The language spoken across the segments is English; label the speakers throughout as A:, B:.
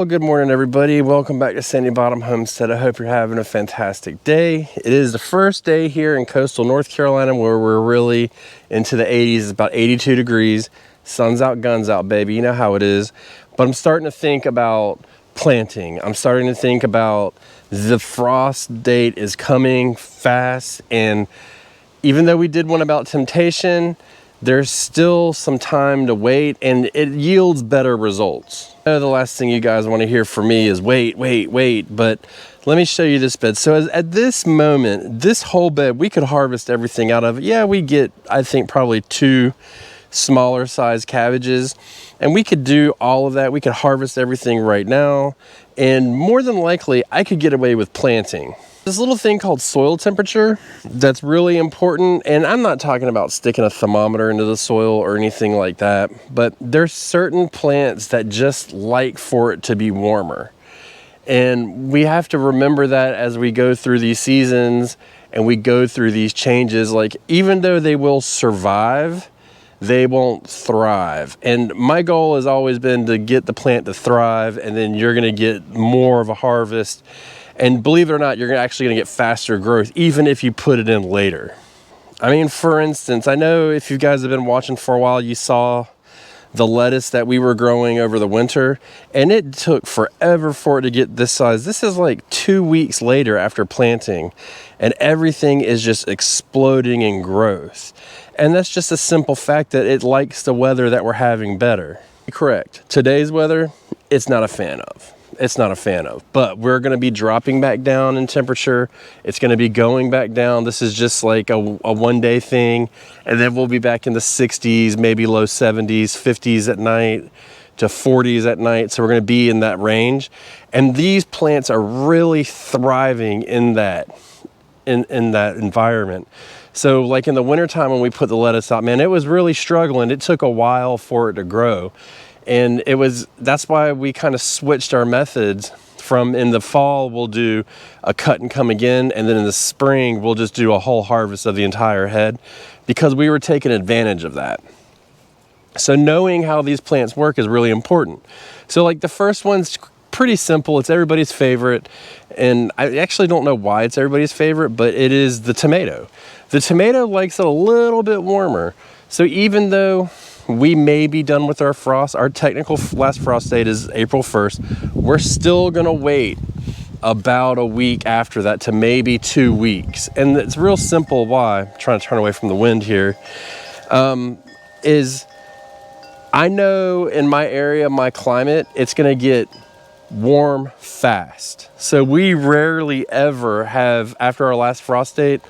A: Well, good morning, everybody. Welcome back to Sandy Bottom Homestead. I hope you're having a fantastic day. It is the first day here in coastal North Carolina where we're really into the 80s. It's about 82 degrees. Sun's out, guns out, baby. You know how it is. But I'm starting to think about planting. I'm starting to think about the frost date is coming fast. And even though we did one about temptation, there's still some time to wait, and it yields better results. I know the last thing you guys want to hear from me is wait, but let me show you this bed. So at this moment, this whole bed, we could harvest everything out of it. Yeah, we get, I think, probably 2 smaller size cabbages, and we could do all of that. We could harvest everything right now, and more than likely, I could get away with planting. This little thing called soil temperature, that's really important, and I'm not talking about sticking a thermometer into the soil or anything like that, but there's certain plants that just like for it to be warmer. And we have to remember that as we go through these seasons and we go through these changes. Like, even though they will survive, they won't thrive. And my goal has always been to get the plant to thrive, and then you're gonna get more of a harvest. And believe it or not, you're actually gonna get faster growth even if you put it in later. I mean, for instance, I know if you guys have been watching for a while, you saw the lettuce that we were growing over the winter, and it took forever for it to get this size. This is like 2 weeks later after planting, and everything is just exploding in growth. And that's just a simple fact that it likes the weather that we're having better. Correct. Today's weather, it's not a fan of. It's not a fan of, but we're going to be dropping back down in temperature. It's going to be going back down. This is just like a one-day thing, and then we'll be back in the 60s, maybe low 70s, 50s at night to 40s at night. So we're going to be in that range, and these plants are really thriving in that environment. So like in the wintertime when we put the lettuce out, man, it was really struggling. It took a while for it to grow. And that's why we kind of switched our methods from in the fall, we'll do a cut and come again. And then in the spring, we'll just do a whole harvest of the entire head, because we were taking advantage of that. So knowing how these plants work is really important. So like the first one's pretty simple. It's everybody's favorite. And I actually don't know why it's everybody's favorite, but it is the tomato. The tomato likes it a little bit warmer. So even though we may be done with our frost, our technical last frost date is April 1st, we're still gonna wait about a week after that to maybe 2 weeks. And it's real simple why. I'm trying to turn away from the wind here. Is I know in my area, my climate, it's gonna get warm fast. So we rarely ever have, after our last frost date,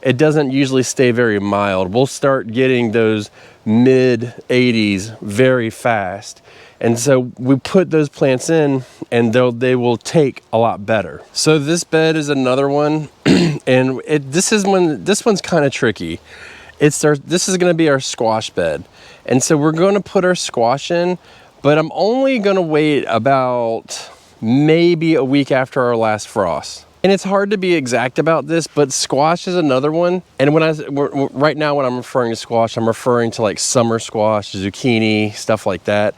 A: it doesn't usually stay very mild. We'll start getting those mid 80s very fast. And so we put those plants in, and they will take a lot better. So this bed is another one, and this one's kind of tricky. This is gonna be our squash bed. And so we're gonna put our squash in, but I'm only gonna wait about maybe a week after our last frost. And it's hard to be exact about this, but squash is another one. And right now when I'm referring to squash, I'm referring to like summer squash, zucchini, stuff like that.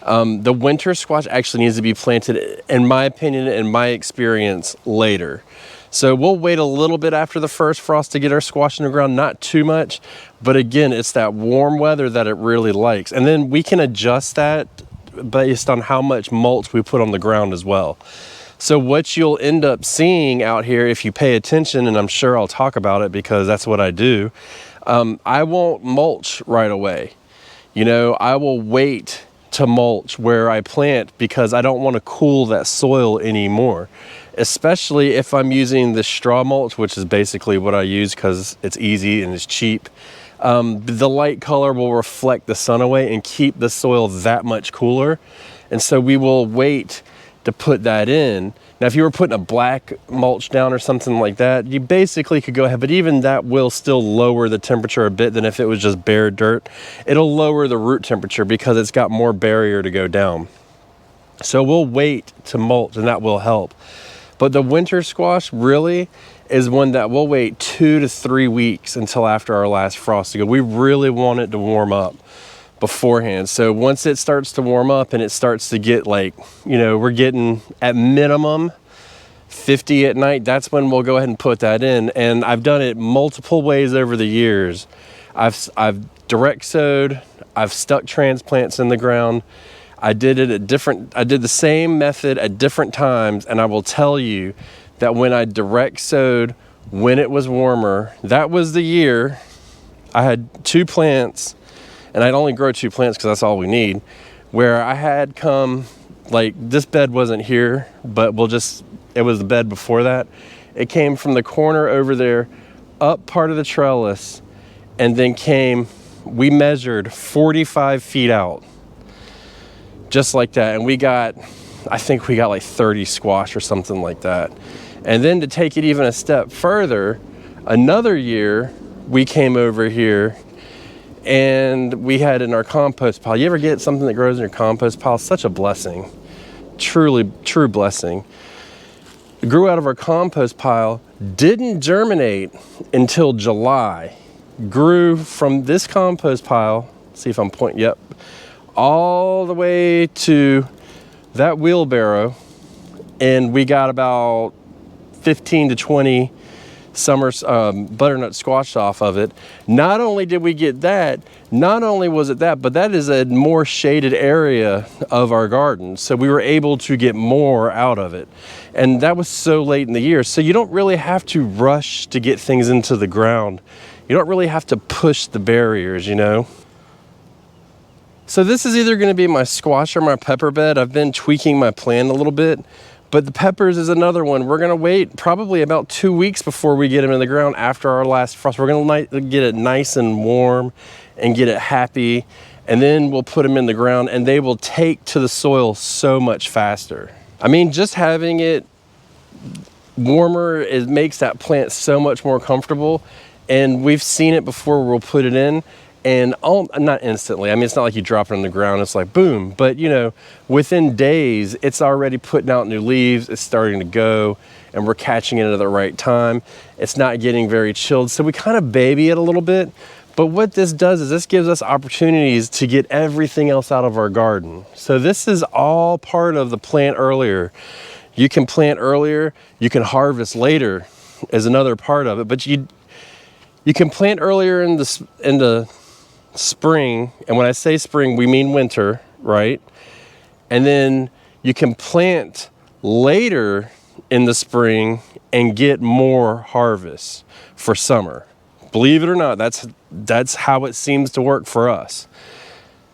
A: The winter squash actually needs to be planted, in my opinion, in my experience, later. So we'll wait a little bit after the first frost to get our squash in the ground, not too much. But again, it's that warm weather that it really likes. And then we can adjust that based on how much mulch we put on the ground as well. So what you'll end up seeing out here, if you pay attention, and I'm sure I'll talk about it because that's what I do, I won't mulch right away. You know, I will wait to mulch where I plant because I don't want to cool that soil anymore, especially if I'm using the straw mulch, which is basically what I use because it's easy and it's cheap. The light color will reflect the sun away and keep the soil that much cooler. And so we will wait to put that in. Now, if you were putting a black mulch down or something like that, you basically could go ahead, but even that will still lower the temperature a bit than if it was just bare dirt. It'll lower the root temperature because it's got more barrier to go down. So we'll wait to mulch, and that will help. But the winter squash really is one that we'll wait 2 to 3 weeks until after our last frost to go. We really want it to warm up beforehand. So once it starts to warm up and it starts to get like, you know, we're getting at minimum 50 at night, that's when we'll go ahead and put that in. And I've done it multiple ways over the years. I've direct sowed, I've stuck transplants in the ground. I did the same method at different times, and I will tell you that when I direct sowed, when it was warmer, that was the year I had 2 plants, and I'd only grow 2 plants because that's all we need, where I had come, like, this bed wasn't here, but it was the bed before that. It came from the corner over there, up part of the trellis, and then we measured 45 feet out. Just like that. And I think we got like 30 squash or something like that. And then to take it even a step further, another year we came over here and we had in our compost pile. You ever get something that grows in your compost pile? Such a blessing. Truly, true blessing. It grew out of our compost pile, didn't germinate until July. Grew from this compost pile, see if I'm pointing, yep, all the way to that wheelbarrow, and we got about 15 to 20 summer butternut squash off of it. Not only did we get that, not only was it that, but that is a more shaded area of our garden, so we were able to get more out of it. And that was so late in the year, so you don't really have to rush to get things into the ground. You don't really have to push the barriers, you know. So this is either going to be my squash or my pepper bed. I've been tweaking my plan a little bit, but the peppers is another one. We're going to wait probably about 2 weeks before we get them in the ground after our last frost. We're going to get it nice and warm and get it happy, and then we'll put them in the ground, and they will take to the soil so much faster. I mean, just having it warmer, it makes that plant so much more comfortable, and we've seen it before where we'll put it in. And not instantly, I mean, it's not like you drop it on the ground, it's like boom, but you know, within days, it's already putting out new leaves, it's starting to go, and we're catching it at the right time. It's not getting very chilled, so we kind of baby it a little bit, but what this does is this gives us opportunities to get everything else out of our garden. So this is all part of the plant earlier. You can plant earlier, you can harvest later is another part of it, but you can plant earlier in the spring, and when I say spring, we mean winter, right? And then you can plant later in the spring and get more harvest for summer. Believe it or not, that's how it seems to work for us.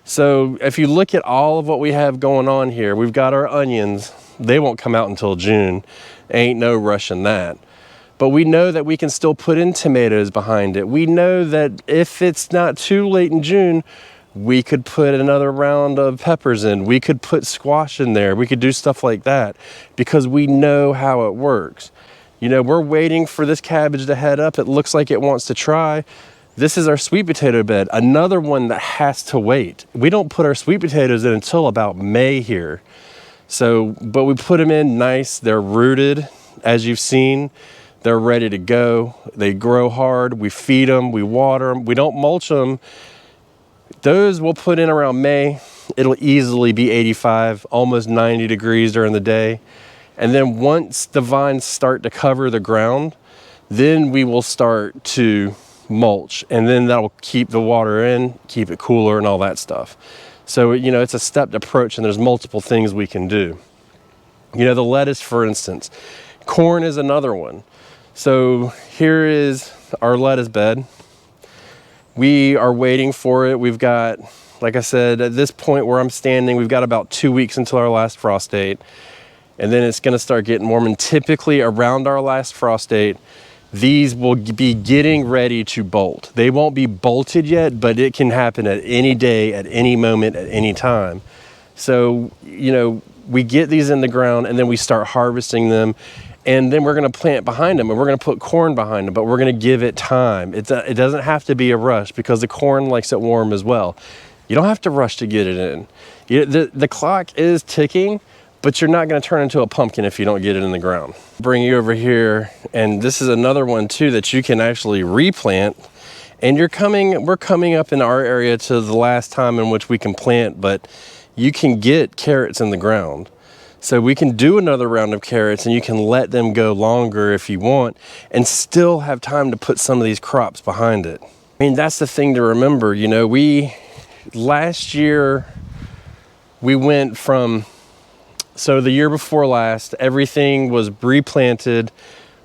A: So if you look at all of what we have going on here, we've got our onions. They won't come out until June. Ain't no rush in that. But we know that we can still put in tomatoes behind it. We know that if it's not too late in June, we could put another round of peppers in. We could put squash in there. We could do stuff like that because we know how it works. You know, we're waiting for this cabbage to head up. It looks like it wants to try. This is our sweet potato bed, another one that has to wait. We don't put our sweet potatoes in until about May here. So, but we put them in nice. They're rooted, as you've seen. They're ready to go. They grow hard. We feed them. We water them. We don't mulch them. Those we'll put in around May. It'll easily be 85, almost 90 degrees during the day. And then once the vines start to cover the ground, then we will start to mulch. And then that'll keep the water in, keep it cooler and all that stuff. So, you know, it's a stepped approach, and there's multiple things we can do. You know, the lettuce, for instance. Corn is another one. So here is our lettuce bed. We are waiting for it. We've got, like I said, at this point where I'm standing, we've got about 2 weeks until our last frost date. And then it's gonna start getting warm. And typically around our last frost date, these will be getting ready to bolt. They won't be bolted yet, but it can happen at any day, at any moment, at any time. So, you know, we get these in the ground and then we start harvesting them. And then we're gonna plant behind them, and we're gonna put corn behind them, but we're gonna give it time. It doesn't have to be a rush because the corn likes it warm as well. You don't have to rush to get it in. The clock is ticking, but you're not gonna turn into a pumpkin if you don't get it in the ground. Bring you over here, and this is another one too that you can actually replant And we're coming up in our area to the last time in which we can plant, but you can get carrots in the ground. So we can do another round of carrots, and you can let them go longer if you want and still have time to put some of these crops behind it. I mean, that's the thing to remember. You know, last year we went from, so the year before last, everything was replanted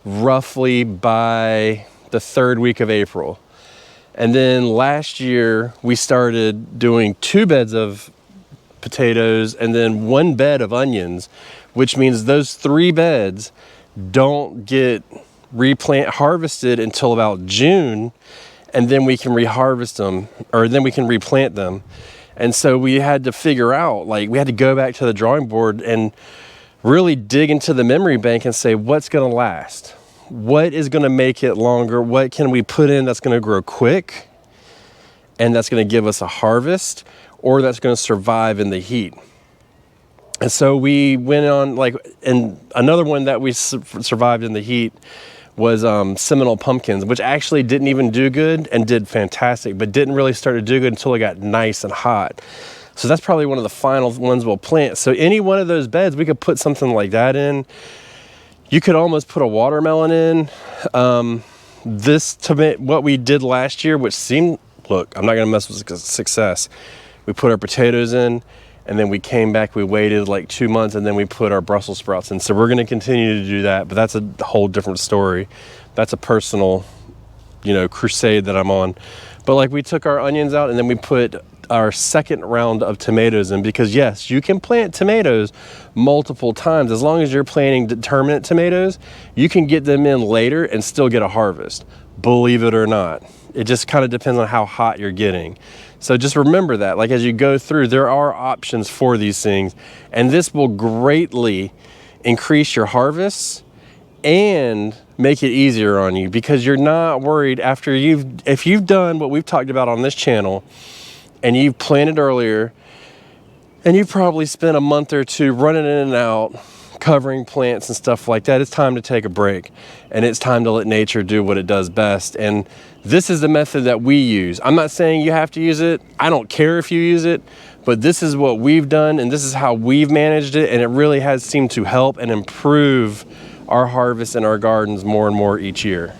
A: roughly by the 3rd week of April. And then last year we started doing 2 beds of potatoes and then 1 bed of onions, which means those 3 beds don't get harvested until about June, and then we can reharvest them, or then we can replant them. And so we had to figure out, like, we had to go back to the drawing board and really dig into the memory bank and say, what's going to last? What is going to make it longer? What can we put in that's going to grow quick and that's going to give us a harvest, or that's going to survive in the heat? And so we went on, like, and another one that we survived in the heat was Seminole pumpkins, which actually didn't even do good and did fantastic, but didn't really start to do good until it got nice and hot. So that's probably one of the final ones we'll plant. So any one of those beds, we could put something like that in. You could almost put a watermelon in. What we did last year, which seemed, look, I'm not gonna mess with success. We put our potatoes in, and then we came back, we waited like 2 months, and then we put our Brussels sprouts in. So we're gonna continue to do that, but that's a whole different story. That's a personal, crusade that I'm on. But like, we took our onions out, and then we put our 2nd round of tomatoes in, because yes, you can plant tomatoes multiple times. As long as you're planting determinate tomatoes, you can get them in later and still get a harvest, believe it or not. It just kind of depends on how hot you're getting. So just remember that, like, as you go through, there are options for these things, and this will greatly increase your harvests and make it easier on you, because you're not worried if you've done what we've talked about on this channel, and you've planted earlier, and you've probably spent a month or 2 running in and out, covering plants and stuff like that. It's time to take a break, and it's time to let nature do what it does best. And this is the method that we use. I'm not saying you have to use it. I don't care if you use it, but this is what we've done, and this is how we've managed it, and it really has seemed to help and improve our harvest in our gardens more and more each year.